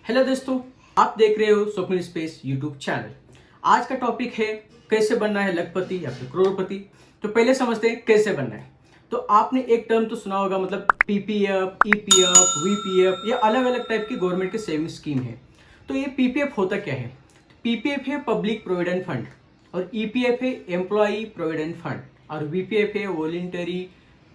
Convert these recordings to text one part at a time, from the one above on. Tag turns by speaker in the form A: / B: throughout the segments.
A: Hello दोस्तों, आप देख रहे हो स्वप्निल स्पेस यूट्यूब चैनल। आज का टॉपिक है कैसे बनना है लखपति या फिर करोड़पति। तो पहले समझते हैं कैसे बनना है। तो आपने एक टर्म तो सुना होगा, मतलब पीपीएफ, ईपीएफ, वीपीएफ, ये अलग अलग टाइप की गवर्नमेंट की सेविंग स्कीम है। तो ये पीपीएफ होता क्या है? पीपीएफ है पब्लिक प्रोविडेंट फंड, और ईपीएफ है एम्प्लॉय प्रोविडेंट फंड, और वीपीएफ है वॉलंटरी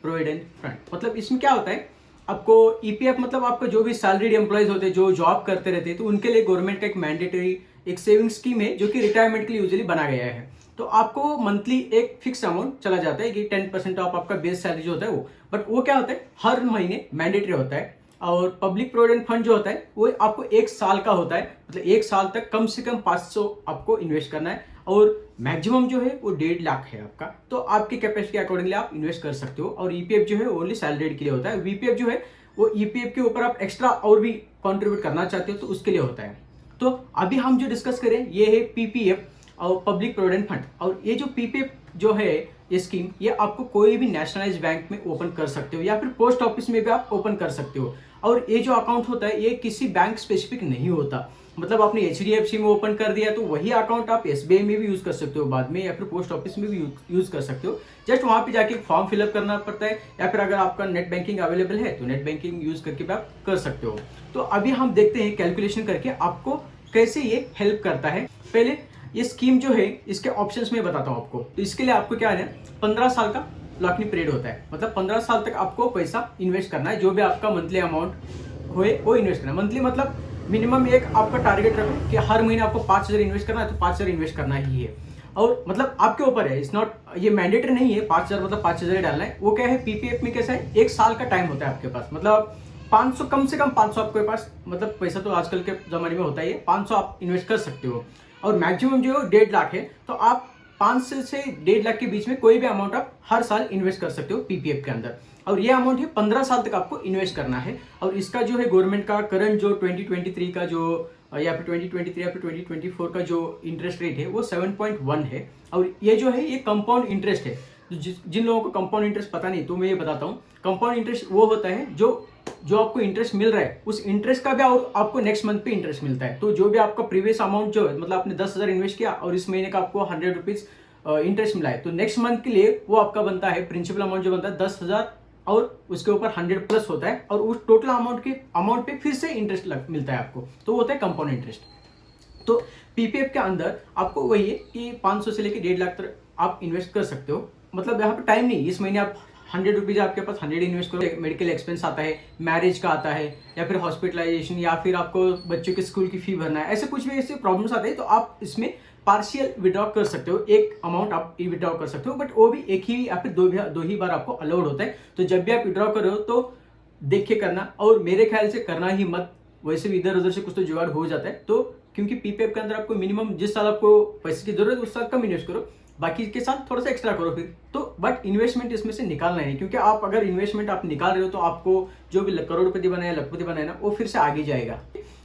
A: प्रोविडेंट फंड। मतलब इसमें क्या होता है, आपको ईपीएफ मतलब आपको जो भी सैलरीड एम्प्लॉयज होते हैं जो जॉब करते रहते हैं, तो उनके लिए गवर्नमेंट का एक मैंडेटरी एक सेविंग स्कीम है जो कि रिटायरमेंट के लिए यूजुअली बना गया है। तो आपको मंथली एक फिक्स अमाउंट चला जाता है कि 10% ऑफ आपका बेस सैलरी जो होता है वो, बट वो क्या होता है हर महीने मैंडेटरी होता है। और पब्लिक प्रोविडेंट फंड जो होता है वो आपको एक साल का होता है, मतलब एक साल तक कम से कम 500 आपको इन्वेस्ट करना है, और मैक्सिमम जो है वो 1.5 लाख है आपका। तो आपकी कैपेसिटी के अकॉर्डिंगली आप इन्वेस्ट कर सकते हो। और ईपीएफ जो है ओनली सैलरीड के लिए होता है। वीपीएफ जो है वो ईपीएफ के ऊपर आप एक्स्ट्रा और भी कंट्रीब्यूट करना चाहते हो तो उसके लिए होता है। तो अभी हम जो डिस्कस करें ये है पीपीएफ और पब्लिक प्रोविडेंट फंड। और ये जो पीपीएफ जो है ये स्कीम, ये आपको कोई भी नेशनलाइज बैंक में ओपन कर सकते हो या फिर पोस्ट ऑफिस में भी आप ओपन कर सकते हो। और ये जो अकाउंट होता है ये किसी बैंक स्पेसिफिक नहीं होता। मतलब आपने एचडीएफसी में ओपन कर दिया तो वही अकाउंट आप एसबीआई में भी यूज कर सकते हो बाद में, या फिर पोस्ट ऑफिस में भी यूज कर सकते हो। जस्ट वहां पे जाके फॉर्म फिलअप करना पड़ता है, या फिर अगर आपका नेट बैंकिंग अवेलेबल है तो नेट बैंकिंग यूज करके भी आप कर सकते हो। तो अभी हम देखते हैं कैलकुलेशन करके आपको कैसे ये हेल्प करता है। पहले ये स्कीम जो है इसके ऑप्शंस में बताता हूँ आपको। तो इसके लिए आपको क्या है, 15 साल का लॉकिंग पीरियड होता है। मतलब 15 साल तक आपको पैसा इन्वेस्ट करना है, जो भी आपका मंथली अमाउंट होए वो इन्वेस्ट करना है। मंथली मतलब मिनिमम एक आपका टारगेट रखो कि हर महीने आपको 5,000 इन्वेस्ट करना है, तो 5,000 इन्वेस्ट करना ही है। और मतलब आपके ऊपर है, इट्स नॉट ये मैंडेटरी नहीं है 5,000 मतलब 5,000 ही डालना है। वो क्या है पीपीएफ में कैसा है, एक साल का टाइम होता है आपके पास। मतलब 500 कम से कम 500 आपके पास, मतलब पैसा तो आजकल के जमाने में होता ही है, 500 आप इन्वेस्ट कर सकते हो। और मैक्सिमम जो है 1.5 लाख है, तो आप 5 से 1.5 लाख के बीच में कोई भी अमाउंट आप हर साल इन्वेस्ट कर सकते हो पीपीएफ के अंदर। और ये अमाउंट है 15 साल तक आपको इन्वेस्ट करना है। और इसका जो है गवर्नमेंट का करंट जो 2023 का जो या फिर 2023 या फिर 2024 का जो इंटरेस्ट रेट है वो 7.1 है। और ये जो है ये कंपाउंड इंटरेस्ट है। जिन लोगों को कंपाउंड इंटरेस्ट पता नहीं तो मैं ये बताता हूँ। कंपाउंड इंटरेस्ट वो होता है जो आपको इंटरेस्ट मिल रहा है उस इंटरेस्ट का भी और आपको नेक्स्ट मंथ पे इंटरेस्ट मिलता है। तो जो भी आपका प्रीवियस अमाउंट जो है, मतलब आपने 10,000 इन्वेस्ट किया और इस महीने का आपको 100 रुपीज इंटरेस्ट मिला है, तो नेक्स्ट मंथ के लिए वो आपका बनता है प्रिंसिपल अमाउंट जो बनता है 10,000, और उसके ऊपर 100 प्लस होता है, और उस टोटल अमाउंट पे फिर से इंटरेस्ट मिलता है आपको, तो वो होता है कंपाउंड इंटरेस्ट। तो पीपीएफ के अंदर आपको वही है कि 500 से लेकर 1.5 लाख तक आप इन्वेस्ट कर सकते हो। मतलब यहाँ पे टाइम नहीं, इस महीने आप 100 रुपीज आपके पास 100 इन्वेस्ट करो। मेडिकल एक्सपेंस आता है, मैरिज का आता है, या फिर हॉस्पिटलाइजेशन, या फिर आपको बच्चों के स्कूल की फी भरना है, ऐसे कुछ भी ऐसे प्रॉब्लम्स आते हैं तो आप इसमें पार्शियल विड्रॉ कर सकते हो। एक अमाउंट आप विड्रॉ कर सकते हो, बट वो भी एक ही या फिर दो ही बार आपको अलाउड होता है। तो जब भी आप विड्रॉ कर रहे हो तो देख के करना, और मेरे ख्याल से करना ही मत। वैसे भी इधर उधर से कुछ तो जुगाड़ हो जाता है। तो क्योंकि पीपीएफ के अंदर आपको मिनिमम जिस साल आपको पैसे की जरूरत है उस साल कम इन्वेस्ट करो, बाकी के साथ थोड़ा सा एक्स्ट्रा करो फिर तो। बट इन्वेस्टमेंट इसमें से निकालना है, क्योंकि आप अगर इन्वेस्टमेंट आप निकाल रहे हो तो आपको जो भी करोड़पति बनाए लखपति बनाए ना, वो फिर से आगे जाएगा।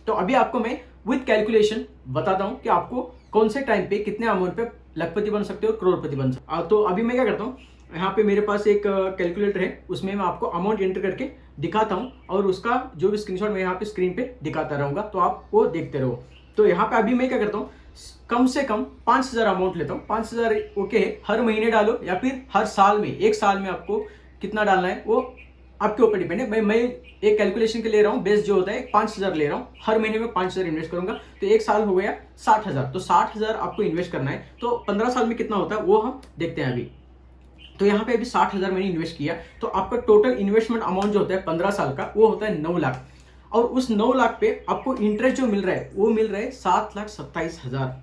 A: तो अभी आपको मैं विद कैलकुलेशन बताता हूँ कि आपको कौन से टाइम पे कितने अमाउंट पे लखपति बन सकते हो, करोड़पति बन सकते हो। तो अभी मैं क्या करता हूँ, यहाँ पे मेरे पास एक कैलकुलेटर है, उसमें मैं आपको अमाउंट एंटर करके दिखाता हूँ, और उसका जो भी स्क्रीनशॉट मैं यहाँ पे स्क्रीन पे दिखाता रहूंगा, तो आप वो देखते रहो। तो यहाँ पे अभी मैं क्या करता हूँ, कम से कम 5,000 अमाउंट लेता हूँ। 5,000 ओके है, हर महीने डालो या फिर हर साल में, एक साल में आपको कितना डालना है वो आपके ऊपर डिपेंड है। मैं एक कैलकुलेशन के ले रहा हूँ, बेस जो होता है 5,000 ले रहा हूँ, हर महीने में 5,000 इन्वेस्ट करूंगा, तो एक साल हो गया 60,000। तो 60,000 आपको इन्वेस्ट करना है। तो 15 साल में कितना होता है वो हम देखते हैं अभी। तो यहाँ पे अभी 60,000 मैंने इन्वेस्ट किया, तो आपका टोटल इन्वेस्टमेंट अमाउंट जो होता है 15 साल का वो होता है 9 लाख। और उस 9 लाख पे आपको इंटरेस्ट जो मिल रहा है वो मिल रहा है 7,27,000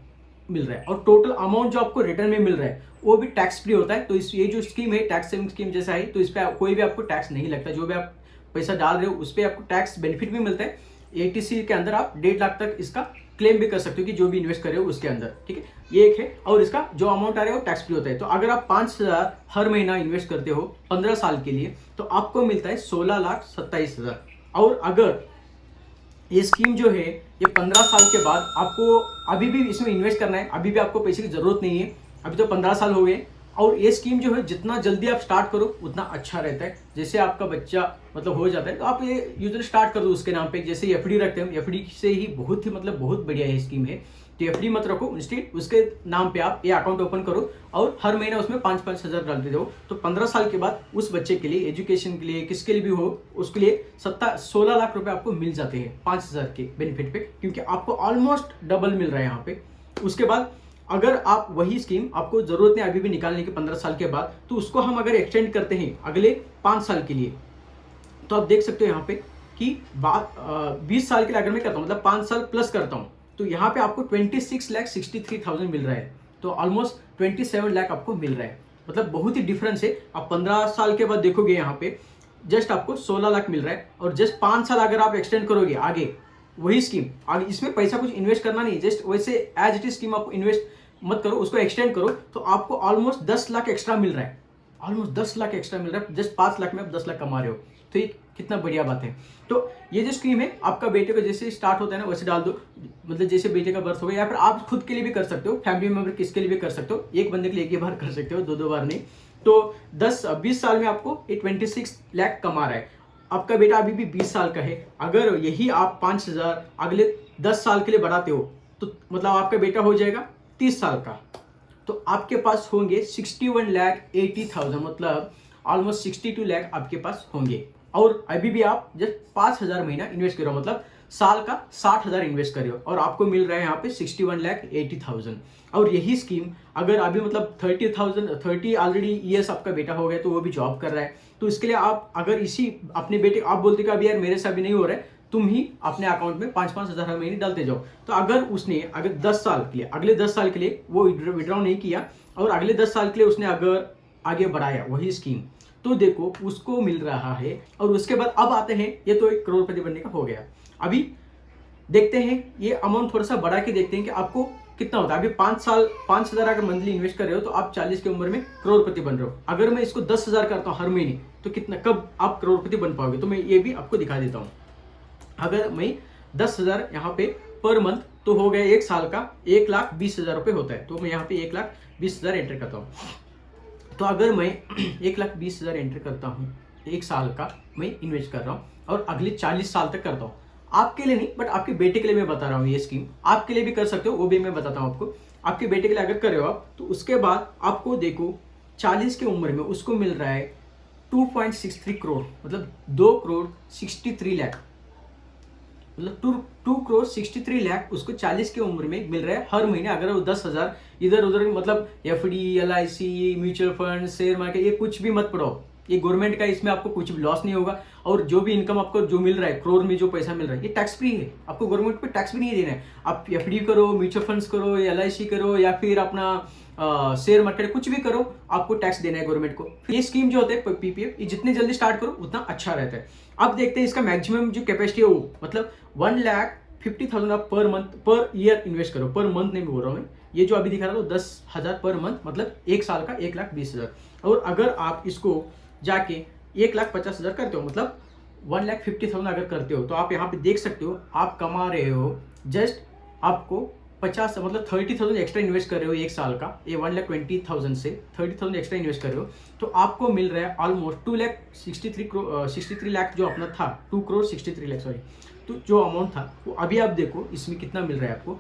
A: मिल रहा है। और टोटल अमाउंट जो आपको रिटर्न में मिल रहा है वो भी टैक्स फ्री होता है। तो इस ये जो स्कीम है टैक्स सेविंग स्कीम जैसा है, तो इस पर कोई भी आपको टैक्स नहीं लगता। जो भी आप पैसा डाल रहे हो उस पर आपको टैक्स बेनिफिट भी मिलता है। एटीसी के अंदर आप 1.5 लाख तक इसका क्लेम भी कर सकते हो कि जो भी इन्वेस्ट कर रहे हो उसके अंदर, ठीक है। ये एक है, और इसका जो अमाउंट आ रहा है वो टैक्स फ्री होता है। तो अगर आप 5,000 हर महीना इन्वेस्ट करते हो 15 साल के लिए, तो आपको मिलता है 16,27,000। और अगर ये स्कीम जो है ये 15 साल के बाद आपको अभी भी इसमें इन्वेस्ट करना है, अभी भी आपको पैसे की जरूरत नहीं है, अभी तो 15 साल हो गए, और ये स्कीम जो है जितना जल्दी आप स्टार्ट करो उतना अच्छा रहता है। जैसे आपका बच्चा मतलब हो जाता है तो आप ये यूजली स्टार्ट कर दो उसके नाम पे। जैसे एफडी रखते हैं, एफडी से ही बहुत ही मतलब बहुत बढ़िया ये स्कीम है। तो एफडी मत रखो, इंस्टेड उसके नाम पे आप ये अकाउंट ओपन करो और हर महीने उसमें 5-5 हज़ार डालते रहो। तो 15 साल के बाद उस बच्चे के लिए, एजुकेशन के लिए, किसके लिए भी हो, उसके लिए 16 लाख रुपए आपको मिल जाते हैं 5,000 के बेनिफिट पे, क्योंकि आपको ऑलमोस्ट डबल मिल रहा है यहाँ पे। उसके बाद अगर आप वही स्कीम आपको जरूरत नहीं अभी भी निकालने की 15 साल के बाद, तो उसको हम अगर एक्सटेंड करते हैं अगले 5 साल के लिए, तो आप देख सकते हो यहाँ पे कि 20 साल के लिए अगर मैं करता हूँ, मतलब 5 साल प्लस करता हूँ, तो यहाँ पे आपको 26,63,000 मिल रहा है। तो ऑलमोस्ट 27 लाख आपको मिल रहा है। मतलब बहुत ही डिफरेंस है। आप 15 साल के बाद देखोगे यहाँ पे जस्ट आपको 16 लाख मिल रहा है, और जस्ट 5 साल अगर आप एक्सटेंड करोगे आगे वही स्कीम, आगे इसमें पैसा कुछ इन्वेस्ट करना नहीं, जस्ट वैसे एज इट इज स्कीम आपको इन्वेस्ट मत करो, उसको एक्सटेंड करो, तो आपको ऑलमोस्ट 10 लाख एक्स्ट्रा मिल रहा है। ऑलमोस्ट 10 लाख एक्स्ट्रा मिल रहा है, जस्ट 5 लाख में आप 10 लाख कमा रहे हो। तो ये कितना बढ़िया बात है। तो ये जो स्कीम है आपका बेटे को जैसे स्टार्ट होता है ना वैसे डाल दो, मतलब जैसे बेटे का बर्थ हो गया, या फिर आप खुद के लिए भी कर सकते हो, फैमिली मेंबर किसके लिए भी कर सकते हो, एक बंदे के लिए एक ही बार कर सकते हो, 2-2 बार नहीं। तो 10-20 साल में आपको ये 26 लाख कमा रहा है। आपका बेटा अभी भी 20 साल का है, अगर यही आप 5,000 अगले 10 साल के लिए बढ़ाते हो तो मतलब आपका बेटा हो जाएगा 30 साल का, तो आपके पास होंगे 61,80,000, मतलब ऑलमोस्ट 62 लाख आपके पास होंगे। और अभी भी आप जस्ट 5,000 महीना इन्वेस्ट करो, मतलब साल का 60,000 इन्वेस्ट करो, और आपको मिल रहा है यहाँ पे 61,80,000। और यही स्कीम अगर अभी मतलब 30 ऑलरेडी ईयर्स आपका बेटा हो गया, तो वो भी जॉब कर रहा है, तो इसके लिए आप अगर इसी अपने बेटे, आप बोलते कि अभी यार मेरे से अभी नहीं हो रहा है, तुम ही अपने अकाउंट में 5-5 हज़ार हर महीने डालते जाओ। तो अगर उसने अगर 10 साल के लिए, अगले 10 साल के लिए वो विड्रॉ नहीं किया, और अगले 10 साल के लिए उसने अगर आगे बढ़ाया वही स्कीम, तो देखो उसको मिल रहा है। और उसके बाद अब आते हैं, ये तो 1 करोड़पति बनने का हो गया। अभी देखते हैं ये अमाउंट थोड़ा सा बढ़ा के देखते हैं कि आपको कितना होता है। अभी 5 साल 5,000 अगर मंथली इन्वेस्ट कर रहे हो तो आप 40 की उम्र में करोड़पति बन रहे हो। अगर मैं इसको 10,000 करता हूँ हर महीने, तो कितना, कब आप करोड़पति बन पाओगे, तो मैं ये भी आपको दिखा देता हूँ। अगर मैं 10,000 यहाँ पे पर मंथ, तो हो गया 1 साल का 1,20,000 रुपये होता है। तो मैं यहाँ पे 1,20,000 एंटर करता हूँ। तो अगर मैं 1,20,000 एंटर करता हूँ, 1 साल का मैं इन्वेस्ट कर रहा हूँ, और अगले 40 साल तक करता हूँ, आपके लिए नहीं बट आपके बेटे के लिए मैं बता रहा हूँ। ये स्कीम आपके लिए भी कर सकते हो, वो भी मैं बताता हूँ आपको। आपके बेटे के लिए अगर कर रहे हो आप, तो उसके बाद आपको देखो 40 की उम्र में उसको मिल रहा है 2.63 करोड़, मतलब 2,63,00,000, मतलब 2,63,00,000 उसको 40 की उम्र में मिल रहा है हर महीने। अगर वो 10,000 इधर उधर, मतलब FD, LIC, mutual fund, share market, ये कुछ भी मत पढ़ो, ये गवर्नमेंट का, इसमें आपको कुछ भी लॉस नहीं होगा। और जो भी इनकम आपको जो मिल रहा है, करोड़ में जो पैसा मिल रहा है, ये टैक्स फ्री है, आपको गवर्नमेंट पे टैक्स भी नहीं देना है। आप एफडी करो, म्यूचुअल फंड्स करो, LIC करो, या फिर अपना शेयर मार्केट, कुछ भी करो, आपको टैक्स देना है गवर्नमेंट को। ये स्कीम जो होते हैं PPF, ये जितने जल्दी स्टार्ट करो उतना अच्छा रहता है। अब देखते हैं इसका मैक्सिमम जो कैपेसिटी है, वो मतलब 1,50,000 आप per month, per year invest करो। पर मंथ नहीं बोल रहा हूँ मैं, ये जो अभी दिखा रहा था 10,000 पर मंथ, मतलब 1 साल का 1,20,000। और अगर आप इसको जाके 1,50,000 करते हो, मतलब 1,50,000 अगर करते हो, तो आप यहाँ पे देख सकते हो आप कमा रहे हो जस्ट आपको 50, मतलब 30,000 एक्स्ट्रा इन्वेस्ट कर रहे हो 1 साल का। ये 1,20,000 से 30,000 एक्स्ट्रा इन्वेस्ट कर रहे हो, तो आपको मिल रहा है ऑलमोस्ट 2,63 लाख जो अपना था, 2,63,00,000 सॉरी, तो जो अमाउंट था वो अभी आप देखो इसमें कितना मिल रहा है आपको,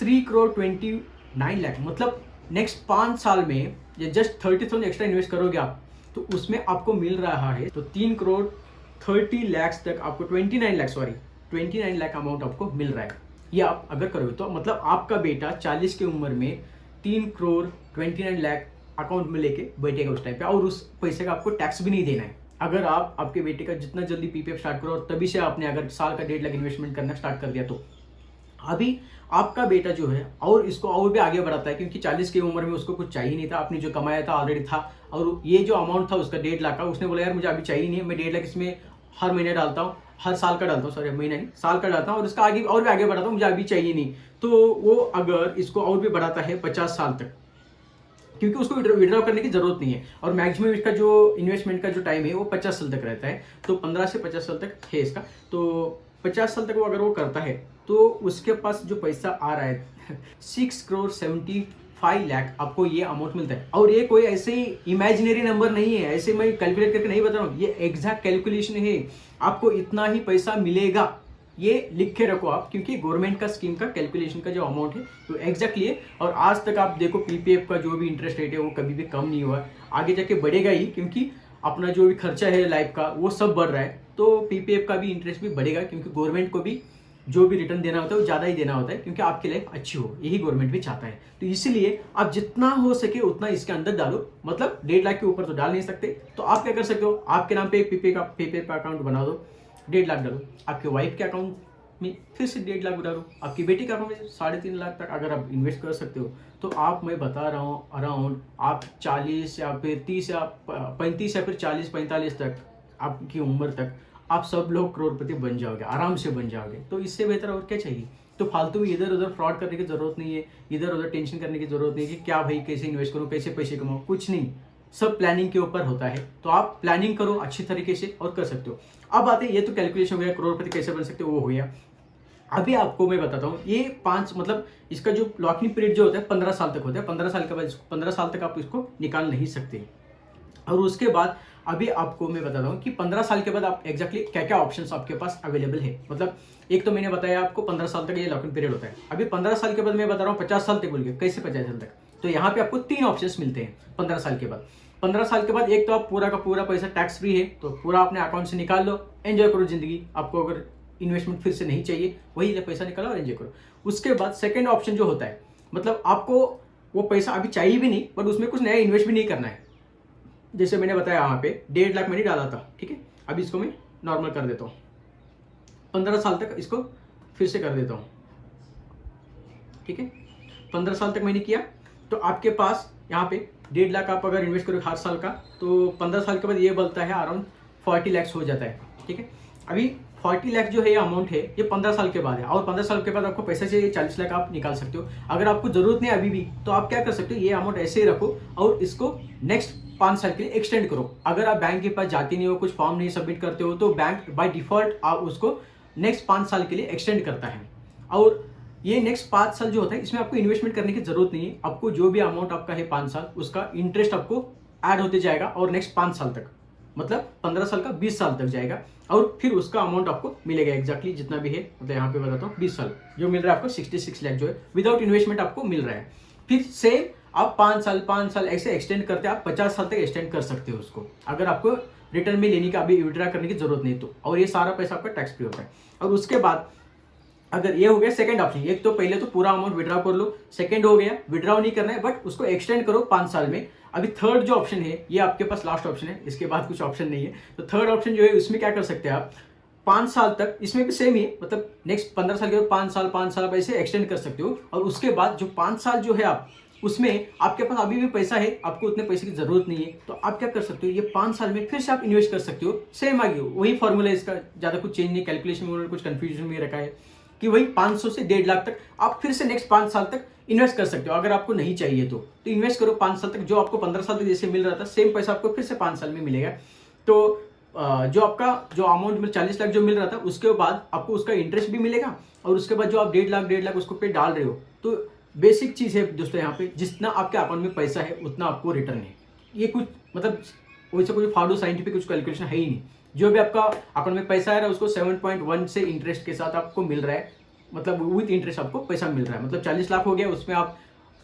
A: 3,29,00,000। मतलब नेक्स्ट 5 साल में ये जस्ट 30,000 एक्स्ट्रा इन्वेस्ट करोगे आप, तो उसमें आपको मिल रहा है तो 3,30,00,000 तक आपको 29 लाख अमाउंट आपको मिल रहा है। ये आप अगर करोगे तो मतलब आपका बेटा 40 की उम्र में 3,29,00,000 अकाउंट में लेके बैठेगा उस टाइम पे, और उस पैसे का आपको टैक्स भी नहीं देना है। अगर आप आपके बेटे का जितना जल्दी PPF स्टार्ट करो, और तभी से आपने अगर साल का 1.5 लाख इन्वेस्टमेंट करना स्टार्ट कर दिया, तो अभी आपका बेटा जो है और इसको और भी आगे बढ़ाता है, क्योंकि 40 की उम्र में उसको कुछ चाहिए नहीं था, आपने जो कमाया था ऑलरेडी था, और ये जो अमाउंट था उसका 1.5 लाख का, उसने बोला यार मुझे अभी चाहिए नहीं है, मैं 1.5 लाख इसमें हर महीने डालता हूँ, हर साल का डालता हूँ, सॉरी महीना नहीं साल का डालता हूँ, और इसका आगे और भी आगे बढ़ाता हूँ, मुझे अभी चाहिए नहीं। तो वो अगर इसको और भी बढ़ाता है 50 साल तक, क्योंकि उसको विड्रॉ करने की जरूरत नहीं है, और मैक्सिमम इसका जो इन्वेस्टमेंट का जो टाइम है वो 50 साल तक रहता है, तो 15 से 50 साल तक है इसका। तो 50 साल तक वो अगर वो करता है, तो उसके पास जो पैसा आ रहा है 6,70,000 5 लाख आपको ये अमाउंट मिलता है। और ये कोई ऐसे ही इमेजिनरी नंबर नहीं है, ऐसे मैं कैलकुलेट करके नहीं बता रहा हूँ, ये एग्जैक्ट कैलकुलेशन है। आपको इतना ही पैसा मिलेगा, ये लिख के रखो आप, क्योंकि गवर्नमेंट का स्कीम का कैलकुलेशन का जो अमाउंट है वो एग्जैक्टली है। और आज तक आप देखो पीपीएफ का जो भी इंटरेस्ट रेट है वो कभी भी कम नहीं हुआ, आगे जाके बढ़ेगा ही, क्योंकि अपना जो भी खर्चा है लाइफ का वो सब बढ़ रहा है। तो पीपीएफ का भी इंटरेस्ट भी बढ़ेगा, क्योंकि गवर्नमेंट को भी जो भी रिटर्न देना होता है वो ज़्यादा ही देना होता है, क्योंकि आपकी लाइफ अच्छी हो, यही गवर्नमेंट भी चाहता है। तो इसीलिए आप जितना हो सके उतना इसके अंदर डालो, मतलब 1.5 लाख के ऊपर तो डाल नहीं सकते। तो आप क्या कर सकते हो, आपके नाम पे पीपीएफ का अकाउंट बना दो, 1.5 लाख डालो। आपके वाइफ के अकाउंट में फिर से 1.5 लाख डालो। आपकी बेटी के अकाउंट में 3.5 लाख तक अगर आप इन्वेस्ट कर सकते हो, तो आप, मैं बता रहा हूँ, अराउंड आप 40 या फिर 30 या 35 या फिर 40-45 तक आपकी उम्र तक आप सब लोग करोड़पति बन जाओगे, आराम से बन जाओगे। तो इससे बेहतर और क्या चाहिए। तो फालतू में इधर उधर फ्रॉड करने की जरूरत नहीं है, इधर उधर टेंशन करने की जरूरत नहीं है कि क्या भाई कैसे इन्वेस्ट करूँ, कैसे पैसे कमाऊँ, कुछ नहीं। सब प्लानिंग के ऊपर होता है। तो आप प्लानिंग करो अच्छी तरीके से और कर सकते हो। अब आते हैं, ये तो कैलकुलेशन हो गया, करोड़पति कैसे बन सकते हो वो हो गया। अभी आपको मैं बताता हूँ, ये 5 मतलब इसका जो लॉकिंग पीरियड जो होता है 15 साल तक होता है। 15 साल के बाद 15 साल तक आप इसको निकाल नहीं सकते। और उसके बाद अभी आपको मैं बताता हूँ कि 15 साल के बाद आप एग्जैक्टली क्या क्या ऑप्शंस आपके पास अवेलेबल है। मतलब एक तो मैंने बताया आपको 15 साल तक ये लॉकिंग पीरियड होता है। अभी 15 साल के बाद मैं बता रहा हूँ 50 साल तक बोल के, कैसे 50 साल तक। तो यहाँ पे आपको 3 ऑप्शंस मिलते हैं 15 साल के बाद। 15 साल के बाद एक तो आप पूरा का पूरा पैसा टैक्स फ्री है, तो पूरा अपने अकाउंट से निकाल लो, एंजॉय करो जिंदगी। आपको अगर इन्वेस्टमेंट फिर से नहीं चाहिए, वही पैसा निकालो और एंजॉय करो। उसके बाद सेकेंड ऑप्शन जो होता है, मतलब आपको वो पैसा अभी चाहिए भी नहीं, बट उसमें कुछ नया इन्वेस्ट भी नहीं करना है। जैसे मैंने बताया यहाँ पे 1.5 लाख मैंने डाला था, ठीक है। अभी इसको मैं नॉर्मल कर देता हूँ, 15 साल तक इसको फिर से कर देता हूँ, ठीक है। 15 साल तक मैंने किया, तो आपके पास यहाँ पे 1.5 लाख आप अगर इन्वेस्ट करो हर साल का, तो 15 साल के बाद ये बनता है अराउंड 40 लाख हो जाता है, ठीक है। अभी 40 लाख जो है ये अमाउंट है, ये 15 साल के बाद है। और 15 साल के बाद आपको पैसे चाहिए 40 लाख आप निकाल सकते हो। अगर आपको जरूरत नहीं अभी भी, तो आप क्या कर सकते हो, ये अमाउंट ऐसे ही रखो और इसको नेक्स्ट 5 साल के लिए एक्सटेंड करो। अगर आप बैंक के पास जाती नहीं हो, कुछ फॉर्म नहीं सबमिट करते हो, तो बैंक बाय डिफॉल्ट आप उसको नेक्स्ट 5 साल के लिए एक्सटेंड करता है। और ये नेक्स्ट 5 साल जो होता है, इसमें आपको इन्वेस्टमेंट करने की जरूरत नहीं है। आपको जो भी अमाउंट आपका है 5 साल, उसका इंटरेस्ट आपको ऐड होते जाएगा, और नेक्स्ट 5 साल तक, मतलब 15 साल का 20 साल तक जाएगा, और फिर उसका अमाउंट आपको मिलेगा एग्जैक्टली जितना भी है। मतलब यहाँ पे बताता हूँ 20 साल जो मिल रहा है आपको 66 लाख जो है विदाउट इन्वेस्टमेंट आपको मिल रहा है। फिर सेम आप 5 साल ऐसे एक्सटेंड करते आप 50 साल तक एक्सटेंड कर सकते हो उसको, अगर आपको रिटर्न में लेने का अभी विड्रा करने की जरूरत नहीं तो। और ये सारा पैसा आपका टैक्स फ्री होता है। और उसके बाद अगर ये हो गया सेकंड ऑप्शन, एक तो पहले तो पूरा अमाउंट विड्रॉ कर लो, सेकंड हो गया विड्रॉ नहीं करना है बट उसको एक्सटेंड करो 5 साल में। अभी थर्ड जो ऑप्शन है, ये आपके पास लास्ट ऑप्शन है, इसके बाद कुछ ऑप्शन नहीं है। तो थर्ड ऑप्शन जो है उसमें क्या कर सकते हैं आप, 5 साल तक, इसमें भी सेम ही है, मतलब नेक्स्ट 15 साल के बाद 5 साल आप ऐसे एक्सटेंड कर सकते हो। और उसके बाद जो 5 साल जो है आप, उसमें आपके पास अभी भी पैसा है, आपको उतने पैसे की जरूरत नहीं है, तो आप क्या कर सकते हो, ये 5 साल में फिर से आप इन्वेस्ट कर सकते हो। सेम आ गया, वही फॉर्मूला है इसका, ज्यादा कुछ चेंज नहीं, कैलकुलेशन में उन्होंने कुछ कंफ्यूजन में रखा है कि वही 500 से 1.5 लाख तक आप फिर से नेक्स्ट 5 साल तक इन्वेस्ट कर सकते हो। अगर आपको नहीं चाहिए तो इन्वेस्ट करो 5 साल तक, जो आपको 15 साल तक जैसे मिल रहा था सेम पैसा आपको फिर से 5 साल में मिलेगा। तो जो आपका जो अमाउंट में 40 लाख जो मिल रहा था, उसके बाद आपको उसका इंटरेस्ट भी मिलेगा, और उसके बाद जो आप 1.5 लाख उसको पे डाल रहे हो। तो बेसिक चीज है दोस्तों, यहाँ पे जितना आपके अकाउंट में पैसा है उतना आपको रिटर्न है। ये कुछ मतलब वैसे कोई फालतू साइंटिफिक कुछ कैलकुलेशन है ही नहीं। जो भी आपका अकाउंट में पैसा आ रहा है उसको 7.1 से इंटरेस्ट के साथ आपको मिल रहा है, मतलब विथ इंटरेस्ट आपको पैसा मिल रहा है। मतलब 40 लाख हो गया, उसमें आप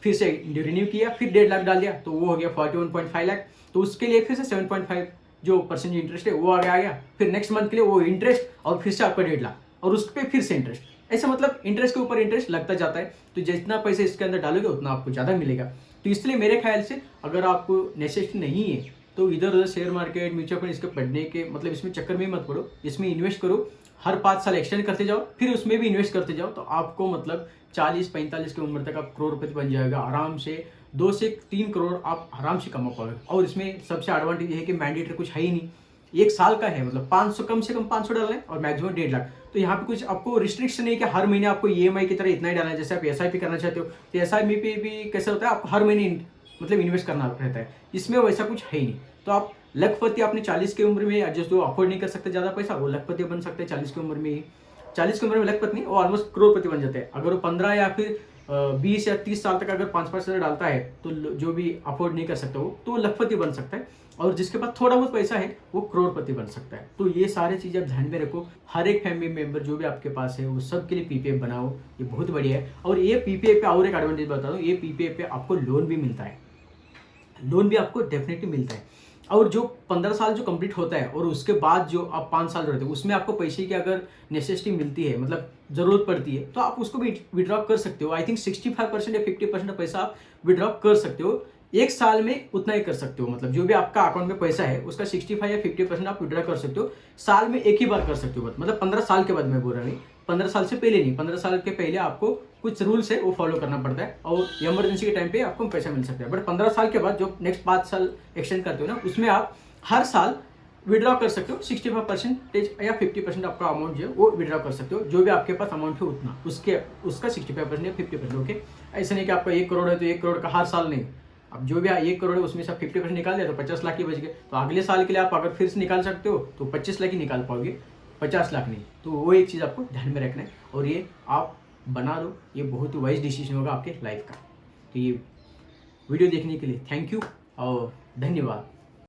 A: फिर से रिन्यू किया, फिर 1.5 लाख डाल दिया, तो वो हो गया 41.5 लाख। तो उसके लिए फिर से 7.5 जो परसेंट इंटरेस्ट है वो आ गया। फिर नेक्स्ट मंथ के लिए वो इंटरेस्ट, और फिर से आपका 1.5 लाख, और उस पर फिर से इंटरेस्ट। ऐसा मतलब इंटरेस्ट के ऊपर इंटरेस्ट लगता जाता है। तो जितना पैसे इसके अंदर डालोगे उतना आपको ज़्यादा मिलेगा। तो इसलिए मेरे ख्याल से अगर आपको नेसेसिटी नहीं है तो इधर उधर शेयर मार्केट, म्यूचुअल फंड इसके पढ़ने के मतलब इसमें चक्कर में मत पड़ो। इसमें इन्वेस्ट करो, हर 5 साल एक्सटेंड करते जाओ, फिर उसमें भी इन्वेस्ट करते जाओ, तो आपको मतलब 40-45 की उम्र तक आप करोड़पति बन जाएगा आराम से। 2 से 3 करोड़ आप आराम से कमा पाओगे। और इसमें सबसे एडवांटेज ये है कि मैंडेटरी कुछ है ही नहीं, 1 साल का है, मतलब 500 कम से कम 500 डालना है और मैक्सिमम 1.5 लाख। तो यहाँ पे कुछ आपको रिस्ट्रिक्शन नहीं है कि हर महीने आपको ईएमआई की तरह इतना ही डालना है। जैसे आप एसआईपी करना चाहते हो तो एसआईपी पे भी कैसे होता है, आपको हर महीने मतलब इन्वेस्ट करना रहता है। इसमें वैसा कुछ है ही नहीं। तो आप लखपति अपने 40 की उम्र में, जिस जो अफोर्ड नहीं कर सकते ज़्यादा पैसा, वो लखपति बन सकते हैं 40 की उम्र में ही। 40 की उम्र में लखपति नहीं, वो ऑलमोस्ट करोड़पति बन जाते हैं। अगर वो 15 या फिर 20 या 30 साल तक अगर 5-5 हज़ार डालता है तो जो भी अफोर्ड नहीं कर सकता वो तो लखपति बन सकता है, और जिसके पास थोड़ा बहुत पैसा है वो करोड़पति बन सकता है। तो ये सारी चीज़ें आप ध्यान में रखो। हर एक फैमिली मेंबर जो भी आपके पास है वो सब के लिए पीपीएफ बनाओ, ये बहुत बढ़िया है। और ये पीपीएफ पे और एक एडवांटेज बता दूँ, ये पीपीएफ पे आपको लोन भी मिलता है, लोन भी आपको डेफिनेटली मिलता है। और जो 15 साल जो कंप्लीट होता है और उसके बाद जो आप 5 साल रहते हो उसमें आपको पैसे की अगर नेसेसिटी मिलती है, मतलब ज़रूरत पड़ती है, तो आप उसको भी विड्रॉ कर सकते हो। आई थिंक 65% या 50% पैसा आप विड्रॉ कर सकते हो। एक साल में उतना ही कर सकते हो, मतलब जो भी आपका अकाउंट में पैसा है उसका 65 या 50% आप विड्रॉ कर सकते हो। साल में एक ही बार कर सकते हो, मतलब 15 साल के बाद मैं बोल रहा नहीं, 15 साल से पहले नहीं। 15 साल के पहले आपको कुछ रूल्स है वो फॉलो करना पड़ता है और इमरजेंसी के टाइम पे आपको पैसा मिल सकता है। बट 15 साल के बाद जो नेक्स्ट 5 साल एक्सटेंड करते हो ना, उसमें आप हर साल विड्रॉ कर सकते हो। 65% या 50% आपका अमाउंट जो है वो विड्रॉ कर सकते हो, जो भी आपके पास अमाउंट है उतना उसका 65% या 50%। ओके, ऐसा नहीं कि आपका 1 करोड़ है तो 1 करोड़ का हर साल नहीं। अब जो भी 1 करोड़ है उसमें से 50% निकाल दिया तो 50 लाख ही बच गए। तो अगले साल के लिए आप अगर फिर से निकाल सकते हो तो 25 लाख ही निकाल पाओगे, 50 लाख नहीं। तो वो एक चीज़ आपको ध्यान में रखना है और ये आप बना लो, ये बहुत ही वाइज डिसीजन होगा आपके लाइफ का। तो ये वीडियो देखने के लिए थैंक यू और धन्यवाद।